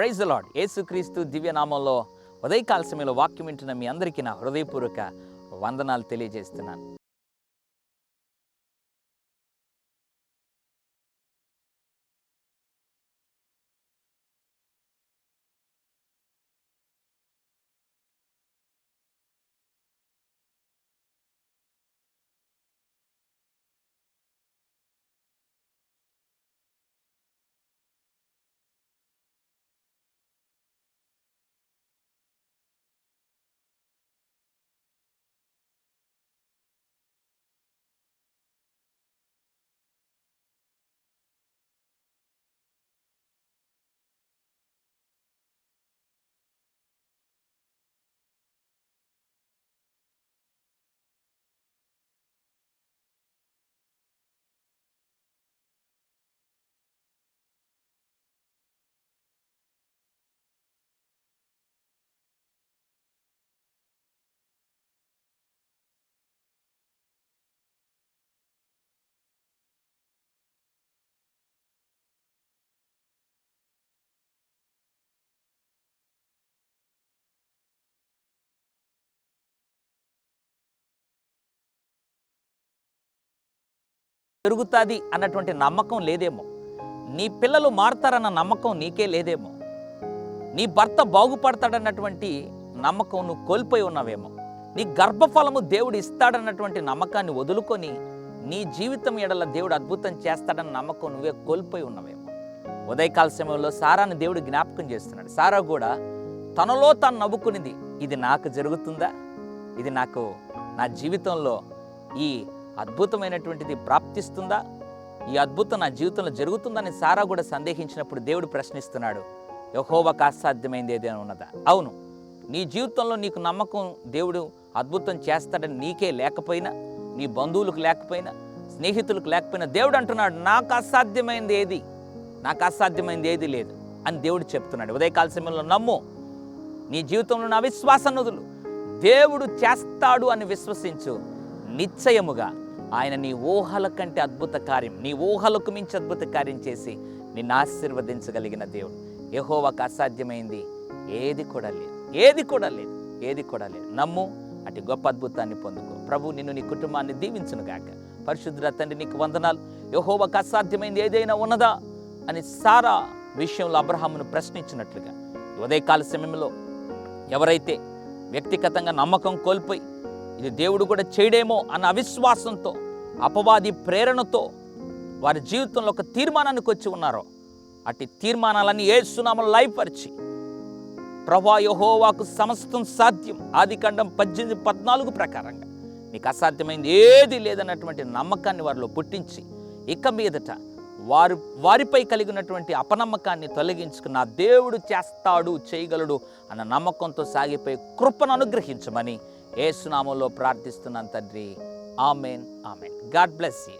Praise the lord. యేసుక్రీస్తు దివ్యనామంలో ఉదయకాల సమయంలో వాక్యం వింటున్న మీ అందరికీ నా హృదయపూర్వక వందనాలు తెలియజేస్తున్నాను. జరుగుతుంది అన్నటువంటి నమ్మకం లేదేమో, నీ పిల్లలు మారతారన్న నమ్మకం నీకే లేదేమో, నీ భర్త బాగుపడతాడన్నటువంటి నమ్మకం నువ్వు కోల్పోయి ఉన్నావేమో, నీ గర్భఫలము దేవుడు ఇస్తాడన్నటువంటి నమ్మకాన్ని వదులుకొని నీ జీవితం ఎడల దేవుడు అద్భుతం చేస్తాడన్న నమ్మకం నువ్వే కోల్పోయి ఉన్నావేమో. ఉదయకాల సమయంలో సారాను దేవుడు జ్ఞాపకం చేస్తున్నాడు. సారా కూడా తనలో తాను నవ్వుకునింది, ఇది నాకు జరుగుతుందా, ఇది నాకు నా జీవితంలో ఈ అద్భుతమైనటువంటిది ప్రాప్తిస్తుందా, ఈ అద్భుతం నా జీవితంలో జరుగుతుందని సారా కూడా సందేహించినప్పుడు దేవుడు ప్రశ్నిస్తున్నాడు, యెహోవాకు అసాధ్యమైంది ఏదైనా ఉన్నదా? అవును, నీ జీవితంలో నీకు నమ్మకం దేవుడు అద్భుతం చేస్తాడని నీకే లేకపోయినా, నీ బంధువులకు లేకపోయినా, స్నేహితులకు లేకపోయినా దేవుడు అంటున్నాడు, నాకు అసాధ్యమైంది ఏది లేదు అని దేవుడు చెప్తున్నాడు. ఉదయకాల సమయంలో నమ్ము, నీ జీవితంలో నా అవిశ్వాసాన్ని వదులు, దేవుడు చేస్తాడు అని విశ్వసించు. నిశ్చయముగా ఆయన నీ ఊహల కంటే అద్భుత కార్యం, నీ ఊహలకు మించి అద్భుత కార్యం చేసి నిన్ను ఆశీర్వదించగలిగిన దేవుడు. యెహోవాకు అసాధ్యమైంది ఏది కూడా లేదు. నమ్ము, అటు గొప్ప అద్భుతాన్ని పొందుకో. ప్రభు నిన్ను, నీ కుటుంబాన్ని దీవించునుగాక. పరిశుద్ధ తండ్రి నీకు వందనాలు. యెహోవాకు అసాధ్యమైంది ఏదైనా ఉన్నదా అని సారా విషయంలో అబ్రహామును ప్రశ్నించినట్లుగా ఉదయకాల సమయంలో ఎవరైతే వ్యక్తిగతంగా నమ్మకం కోల్పోయి ఇది దేవుడు కూడా చేయడేమో అన్న అవిశ్వాసంతో, అపవాది ప్రేరణతో వారి జీవితంలో ఒక తీర్మానానికి వచ్చి ఉన్నారో, అట్టి తీర్మానాలన్నీ యేసు నామములో లయపరిచి, ప్రభువా యెహోవాకు సమస్తం సాధ్యం, ఆదికాండం 18:14 ప్రకారంగా నీకు అసాధ్యమైంది ఏది లేదన్నటువంటి నమ్మకాన్ని వారిలో పుట్టించి, ఇక మీదట వారిపై కలిగినటువంటి అపనమ్మకాన్ని తొలగించుకుని నా దేవుడు చేస్తాడు, చేయగలడు అన్న నమ్మకంతో సాగిపోయి కృపను అనుగ్రహించమని యేసు నామములో ప్రార్థిస్తున్నాను తండ్రి. ఆమేన్. God bless you.